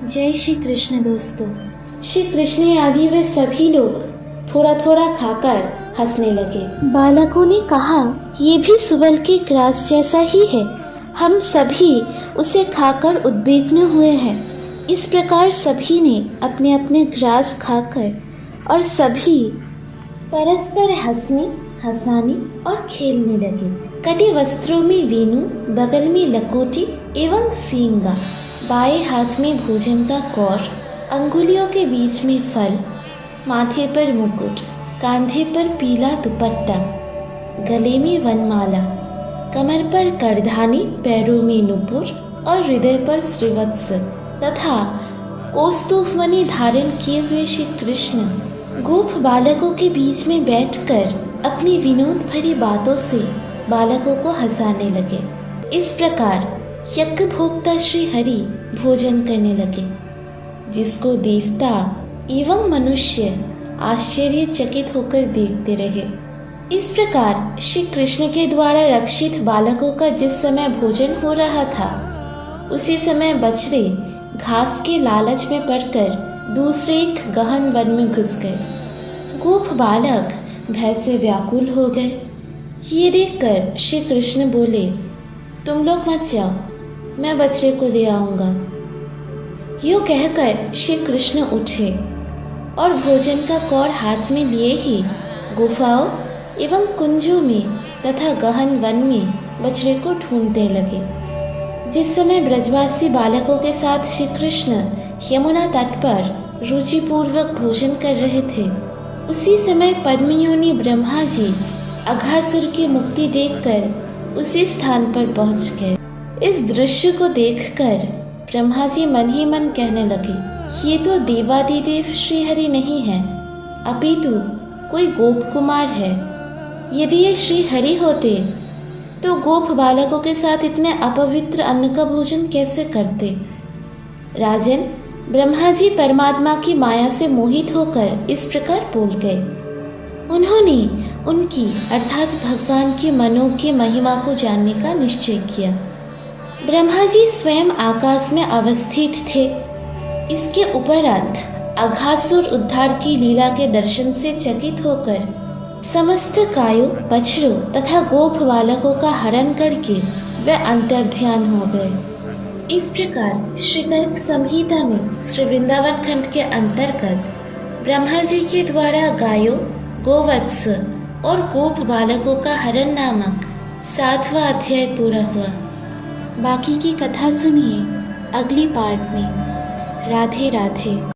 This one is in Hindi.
जय श्री कृष्ण दोस्तों। श्री कृष्ण आदि वे सभी लोग थोड़ा थोड़ा खाकर हंसने लगे। बालकों ने कहा, ये भी सुअर के ग्रास जैसा ही है, हम सभी उसे खाकर उद्विग्न हुए हैं। इस प्रकार सभी ने अपने अपने ग्रास खाकर और सभी परस्पर हंसने हंसाने और खेलने लगे। कटे वस्त्रों में वेणु, बगल में लकोटी एवं सींगा, बाएं हाथ में भोजन का कौर, अंगुलियों के बीच में फल, माथे पर मुकुट, कांधे पर पीला दुपट्टा, गले में वनमाला, कमर पर करधानी, पैरों में नुपुर और हृदय पर श्रीवत्स तथा कौस्तुभ मणि धारण किए हुए श्री कृष्ण गोप बालकों के बीच में बैठकर अपनी विनोद भरी बातों से बालकों को हंसाने लगे। इस प्रकार यज्ञ भोक्ता श्री हरि भोजन करने लगे, जिसको देवता एवं मनुष्य आश्चर्यचकित होकर देखते रहे। इस प्रकार श्री कृष्ण के द्वारा रक्षित बालकों का जिस समय भोजन हो रहा था, उसी समय बछड़े घास के लालच में पड़कर दूसरे एक गहन वन में घुस गए। गोप बालक भय से व्याकुल हो गए। ये देखकर श्री कृष्ण बोले, तुम लोग मत जाओ, मैं बछड़े को ले आऊंगा। यूँ कहकर श्री कृष्ण उठे और भोजन का कौर हाथ में लिए ही गुफाओं एवं कुंजों में तथा गहन वन में बछड़े को ढूंढने लगे। जिस समय ब्रजवासी बालकों के साथ श्री कृष्ण यमुना तट पर रुचिपूर्वक भोजन कर रहे थे, उसी समय पद्मयोनि ब्रह्मा जी अघासुर की मुक्ति देखकर उसी स्थान पर पहुंच गए। इस दृश्य को देखकर ब्रह्मा जी मन ही मन कहने लगे, ये तो देवादिदेव श्री हरि नहीं है, अपितु कोई गोप कुमार है। यदि ये श्री हरि होते तो गोप बालकों के साथ इतने अपवित्र अन्न का भोजन कैसे करते। राजन, ब्रह्मा जी परमात्मा की माया से मोहित होकर इस प्रकार बोल गए। उन्होंने उनकी अर्थात भगवान की मनोज्ञ महिमा को जानने का निश्चय किया। ब्रह्मा जी स्वयं आकाश में अवस्थित थे। इसके उपरांत अघासुर उद्धार की लीला के दर्शन से चकित होकर समस्त गायों, बछड़ों तथा गोप बालकों का हरण करके वे अंतर्ध्यान हो गए। इस प्रकार श्री गर्ग संहिता में श्री वृंदावन खंड के अंतर्गत ब्रह्मा जी के द्वारा गायों, गोवत्स और गोप बालकों का हरण नामक 7वां अध्याय पूरा हुआ। बाकी की कथा सुनिए अगली पार्ट में। राधे राधे।